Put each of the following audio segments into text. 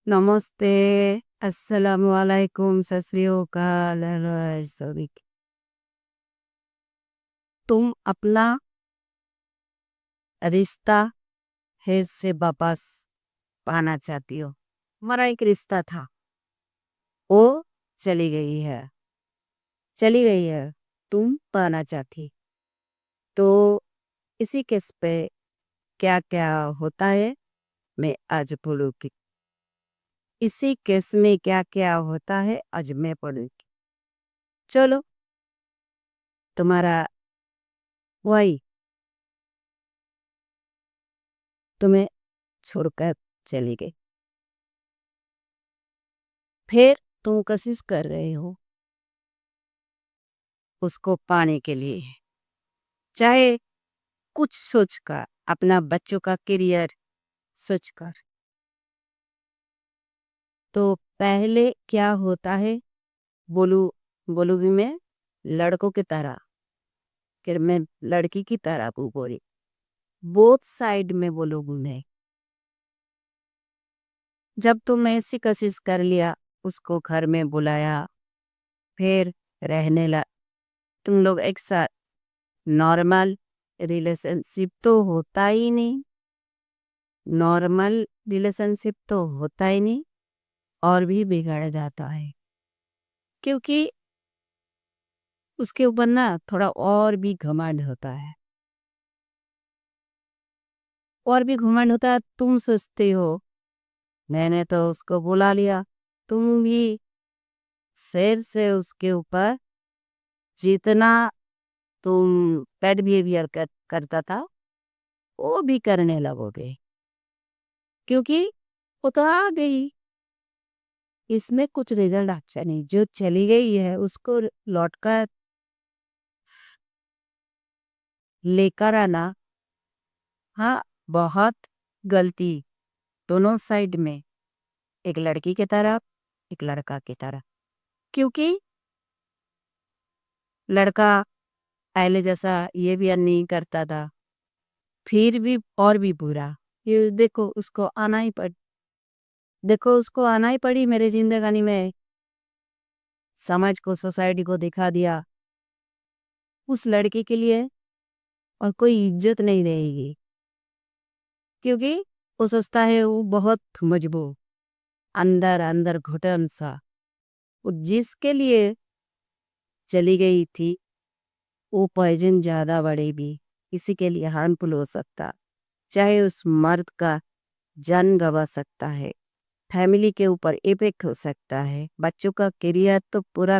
नमस्ते, अस्सलामुअलैकुम, सत श्री अकाल, सॉरी। तुम अपना रिश्ता है से वापस पाना चाहती हो। हमारा एक रिश्ता था, वो चली गई है, चली गई है। तुम पाना चाहती, तो इसी केस पे क्या क्या होता है मैं आज बोलूँगी। इसी केस में क्या क्या होता है आज मैं पढ़ूंगी। चलो, तुम्हारा वही तुम्हें छोड़कर चली गई। फिर तुम कोशिश कर रहे हो उसको पाने के लिए, चाहे कुछ सोचकर, अपना बच्चों का करियर सोचकर। तो पहले क्या होता है, बोलू बोलूँगी मैं लड़कों की तरह, फिर मैं लड़की की तरह बोली, बोथ साइड में बोलूँगी मैं। जब तुम ऐसी कोशिश कर लिया, उसको घर में बुलाया, फिर रहने ला, तुम लोग एक साथ, नॉर्मल रिलेशनशिप तो होता ही नहीं, नॉर्मल रिलेशनशिप तो होता ही नहीं, और भी बिगड़ जाता है। क्योंकि उसके ऊपर ना थोड़ा और भी घमंड होता है, और भी घमंड होता है। तुम सोचते हो मैंने तो उसको बुला लिया, तुम भी फिर से उसके ऊपर जितना तुम बैड बिहेवियर करता था वो भी करने लगोगे, क्योंकि वो तो आ गई। इसमें कुछ रिजल्ट अच्छा नहीं, जो चली गई है उसको लौटकर लेकर आना, हाँ, बहुत गलती दोनों साइड में, एक लड़की की तरफ, एक लड़का की तरफ। क्योंकि लड़का पहले जैसा ये भी नहीं करता था, फिर भी और भी बुरा। ये देखो उसको आना ही पड़ देखो उसको आना ही पड़ी मेरे जिंदगानी में, समाज को, सोसाइटी को दिखा दिया उस लड़के के लिए, और कोई इज्जत नहीं रहेगी। क्योंकि वो सोचता है वो बहुत मजबूत, अंदर अंदर घुटन सा। वो जिसके लिए चली गई थी वो पॉइजन ज्यादा बढ़ेगी, किसी के लिए हार्मफुल हो सकता, चाहे उस मर्द का जान गंवा सकता है, फैमिली के ऊपर इफेक्ट हो सकता है, बच्चों का करियर तो पूरा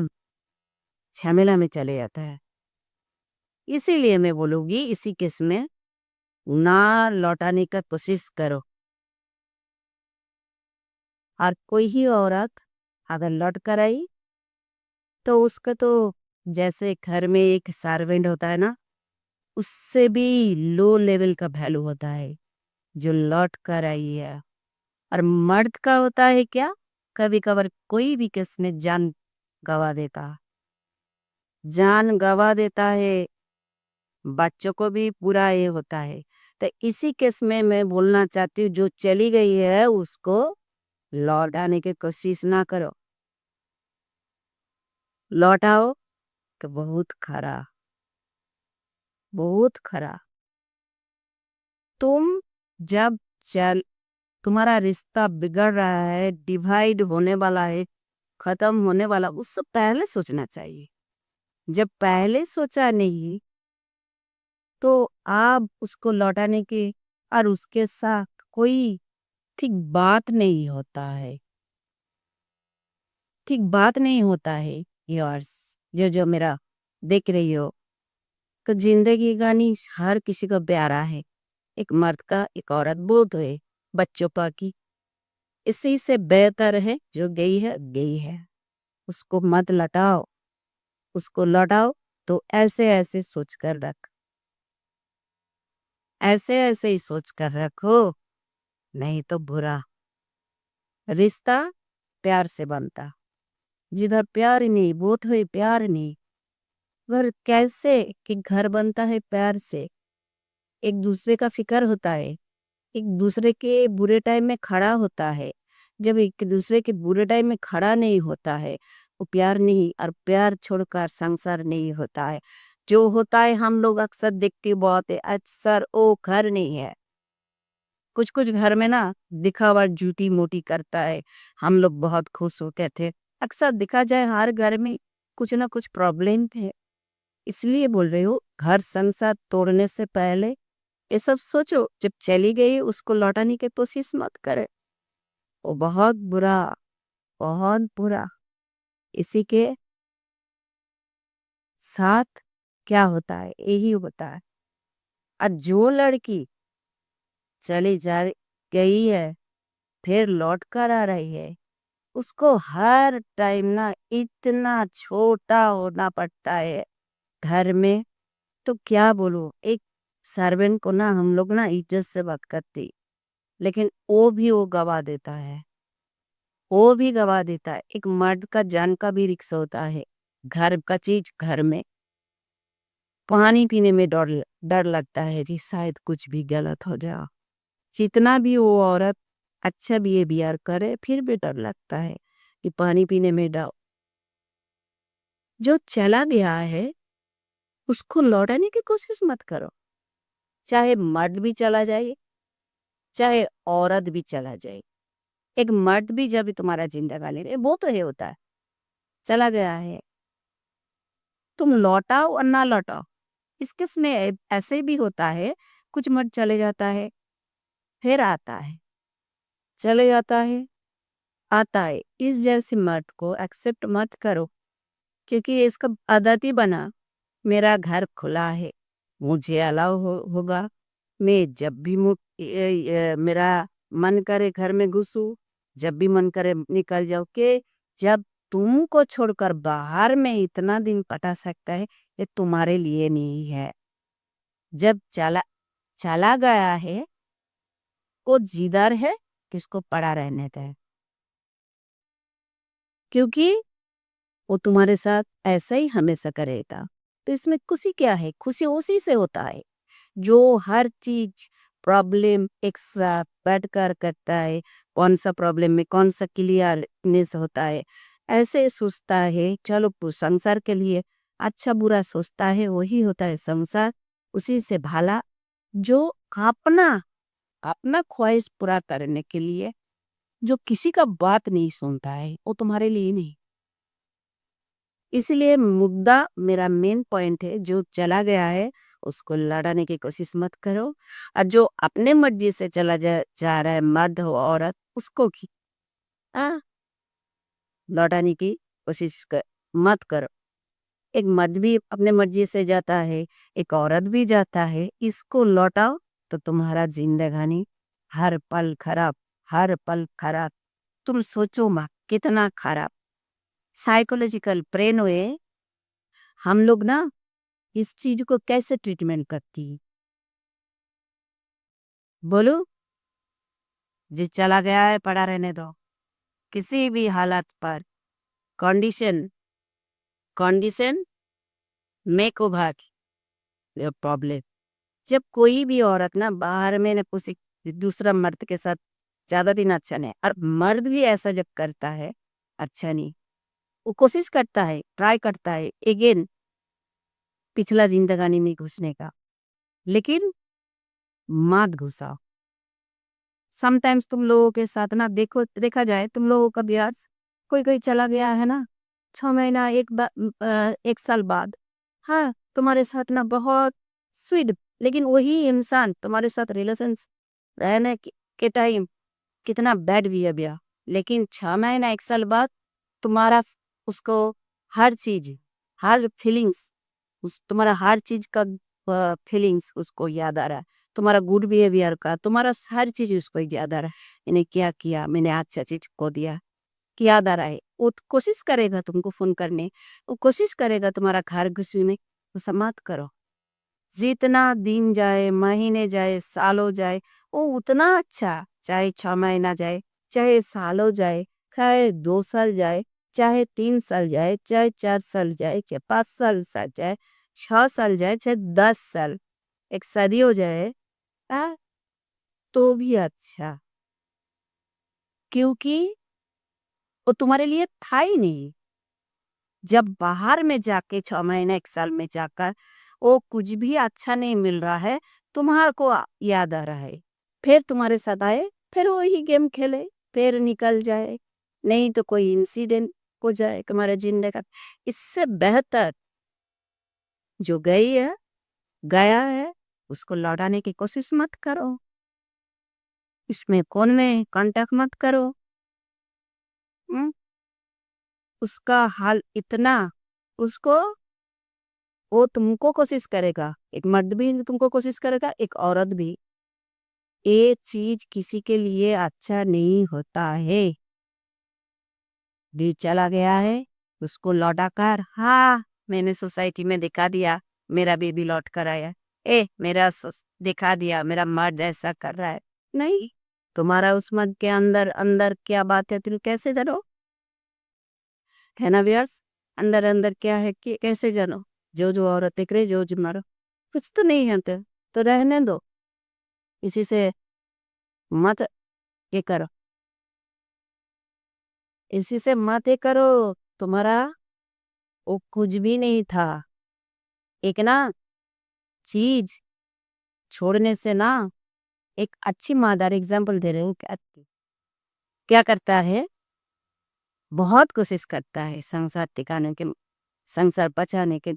झमेला में चले जाता है। इसीलिए मैं बोलूंगी इसी केस में ना लौटाने का कोशिश करो। और कोई ही औरत अगर लौट कर आई तो उसका तो जैसे घर में एक सर्वेंट होता है ना, उससे भी लो लेवल का वैल्यू होता है जो लौट कर आई है। और मर्द का होता है क्या, कभी कभार कोई भी केस में जान गवा देता, जान गवा देता है, बच्चों को भी बुरा ये होता है। तो इसी केस में मैं बोलना चाहती हूँ जो चली गई है उसको लौटाने की कोशिश ना करो। लौटाओ तो बहुत खरा, बहुत खरा। तुम जब चल तुम्हारा रिश्ता बिगड़ रहा है, डिवाइड होने वाला है, खत्म होने वाला, उससे पहले सोचना चाहिए। जब पहले सोचा नहीं तो आप उसको लौटाने के और उसके साथ कोई ठीक बात नहीं होता है, ठीक बात नहीं होता है। योर्स, जो जो मेरा देख रही हो, तो जिंदगी गानी हर किसी को प्यारा है, एक मर्द का एक औरत बोध है, बच्चों का की। इसी से बेहतर है जो गई है, उसको मत लटाओ। उसको लौटाओ तो ऐसे ऐसे सोच कर रख, ऐसे ऐसे ही सोच कर रखो, नहीं तो बुरा। रिश्ता प्यार से बनता, जिधर प्यार ही नहीं, बोध है प्यार नहीं। घर कैसे कि घर बनता है प्यार से, एक दूसरे का फिक्र होता है, एक दूसरे के बुरे टाइम में खड़ा होता है, जब एक दूसरे के बुरे टाइम में खड़ा नहीं होता है, वो प्यार नहीं, और प्यार छोड़कर संसार नहीं होता है। जो होता है हम लोग अक्सर देखते बहुत है, अक्सर वो घर नहीं है। कुछ कुछ घर में ना दिखावा झूठी मोटी करता है। हम लोग बहुत खुश होते थे। अक्सर देखा जाए हर घर में कुछ ना कुछ प्रॉब्लम है। इसलिए बोल रही हूँ, घर संसार तोड़ने से पहले ये सब सोचो, जब चली गई उसको लौटाने की कोशिश मत करे। वो बहुत बुरा। इसी के साथ क्या होता है, यही होता है। और जो लड़की चली जा गई है, फिर लौट कर आ रही है, उसको हर टाइम ना इतना छोटा होना पड़ता है घर में। तो क्या बोलूं, एक सर्वेंट को ना हम लोग ना इज्जत से बात करती, लेकिन वो गवा देता है। वो भी गवा देता है। एक मर्द का जान का भी रिक्स होता है। घर का चीज घर में, पानी पीने में डर डर लगता है कि शायद कुछ भी गलत हो जाए। जितना भी वो औरत अच्छा बिहेवियर करे, फिर भी डर लगता है कि पानी पीने में डर। जो चला गया है उसको लौटाने की कोशिश मत करो। चाहे मर्द भी चला जाए, चाहे औरत भी चला जाए। एक मर्द भी जब तुम्हारा जिंदगानी में, वो तो ये होता है, चला गया है, तुम लौटाओ और ना लौटाओ। इस किस में ऐसे भी होता है, कुछ मर्द चले जाता है, फिर आता है, चले जाता है, आता है। इस जैसे मर्द को एक्सेप्ट मत करो, क्योंकि ये इसका आदत ही बना। मेरा घर खुला है, मुझे अलाउ होगा। मैं जब भी मेरा मन करे घर में घुसूं, जब भी मन करे निकल जाओ। के जब तुमको छोड़कर बाहर में इतना दिन कटा सकता है, ये तुम्हारे लिए नहीं है। जब चला चला गया है, वो जिधर है किसको पड़ा रहने दे, क्योंकि वो तुम्हारे साथ ऐसा ही हमेशा करेगा। तो इसमें खुशी क्या है? खुशी उसी से होता है जो हर चीज प्रॉब्लम एक साथ बैठकर करता है। कौन सा प्रॉब्लम में कौन सा क्लियरनेस होता है, ऐसे सोचता है। चलो संसार के लिए अच्छा बुरा सोचता है, वही होता है संसार। उसी से भाला जो अपना अपना ख्वाहिश पूरा करने के लिए, जो किसी का बात नहीं सुनता है, वो तुम्हारे लिए नहीं। इसलिए मुद्दा मेरा मेन पॉइंट है, जो चला गया है उसको लड़ाने की कोशिश मत करो। और जो अपने मर्जी से चला जा रहा है, मर्द हो औरत, उसको की आ, लौटाने की मत करो। एक मर्द भी अपने मर्जी से जाता है, एक औरत भी जाता है, इसको लौटाओ तो तुम्हारा जिंदगानी हर पल खराब, हर पल खराब। तुम सोचो माँ कितना खराब। साइकोलॉजिकल ब्रेन हुए हम लोग ना इस चीज को कैसे ट्रीटमेंट करती है? बोलो, जो चला गया है पड़ा रहने दो। किसी भी हालत पर condition condition make over problem. जब कोई भी औरत ना बाहर में ना किसी दूसरा मर्द के साथ ज्यादा दिन अच्छा नहीं, और मर्द भी ऐसा जब करता है, अच्छा नहीं, वो कोशिश करता है, ट्राई करता है अगेन पिछला जिंदगानी में घुसने का, लेकिन मत घुसाओ। समटाइम्स तुम लोगों के साथ ना देखा जाए, तुम लोगों का भी यार कोई कोई चला गया है ना, 6 महीना एक साल बाद, हाँ तुम्हारे साथ ना बहुत स्वीट, लेकिन वही इंसान तुम्हारे साथ रिलेशन रहने के टाइम कितना बैड बिहेवियर, लेकिन 6 महीना एक साल बाद तुम्हारा उसको हर चीज, हर फीलिंग्स, उस तुम्हारा हर चीज का फीलिंग्स उसको याद आ रहा है। तुम्हारा गुड बिहेवियर का, तुम्हारा हर चीज उसको याद आ रहा है। इन्हें क्या किया, मैंने अच्छा चीज को दिया, कि याद आ रहा है। वो तो कोशिश करेगा तुमको फोन करने, वो कोशिश करेगा तुम्हारा घर घुसने। तो समाप्त करो। जितना दिन जाए, महीने जाए, सालों जाए, वो उतना अच्छा। चाहे 6 महीना जाए, चाहे सालों जाए, चाहे 2 साल जाए, चाहे 3 साल जाए, चाहे 4 साल जाए, चाहे 5 साल जाए, 6 साल जाए, चाहे 10 साल, एक सदी हो जाए, आ, तो भी अच्छा। क्योंकि वो तुम्हारे लिए था ही नहीं। जब बाहर में जाके 6 महीने 1 साल में जाकर वो कुछ भी अच्छा नहीं मिल रहा है, तुम्हारे को याद आ रहा है। फिर तुम्हारे साथ आए, फिर वही गेम खेले, फिर निकल जाए। नहीं तो कोई इंसिडेंट हो जाए तुम्हारे जिंदगी का। इससे बेहतर जो गई है, गया है, उसको लौटाने की कोशिश मत करो। इसमें कौन में कांटेक्ट मत करो। हम्म, उसका हाल इतना, उसको वो तुमको कोशिश करेगा, एक मर्द भी तुमको कोशिश करेगा, एक औरत भी। ये चीज किसी के लिए अच्छा नहीं होता है। दिल चला गया है, उसको लौटा कर, हाँ मैंने सोसाइटी में दिखा दिया, मेरा बेबी लौट कर आया। दिखा दिया मेरा मर्द ऐसा कर रहा है। नहीं, तुम्हारा उस मर्द के अंदर अंदर क्या बात है तुम कैसे जानो? है ना व्यास? अंदर अंदर क्या है कि कैसे जानो? जो जो औरत दिख रही, जो मारो, कुछ तो नहीं है। तो रहने दो। इसी से मत ये करो, इसी से मत ये करो। तुम्हारा वो कुछ भी नहीं था। एक ना चीज छोड़ने से ना, एक अच्छी मादार एग्जाम्पल दे रहे हूँ। क्या क्या करता है? बहुत कोशिश करता है संसार टिकाने के, संसार बचाने के,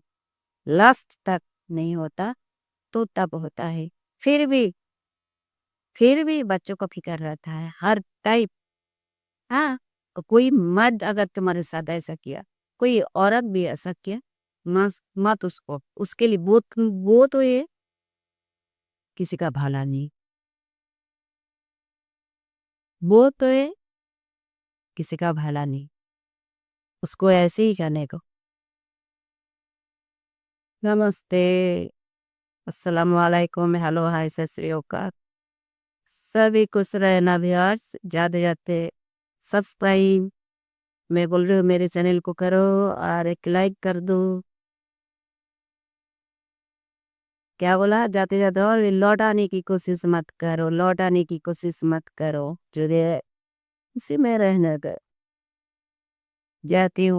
लास्ट तक नहीं होता तो तब होता है। फिर भी फिर भी बच्चों को फिक्र रहता है हर टाइप। हाँ, तो कोई मर्द अगर तुम्हारे साथ ऐसा किया, कोई औरत भी ऐसा किया, मत मत उसको, उसके लिए वो तो ये किसी का भला नहीं, वो तो ये किसी का भला नहीं, उसको ऐसे ही करने को। नमस्ते, अस्सलाम वालेकुम, हेलो, हाय, सत श्री अकाल। सभी खुश रहना व्यूअर्स, जाते जाते सब्सक्राइब, मैं बोल रही हूँ मेरे चैनल को करो और एक लाइक कर दो। क्या बोला? जाते जाते और लौटाने की कोशिश मत करो, लौटाने की कोशिश मत करो, जो दे इसी में रहने दो। जाती हूँ।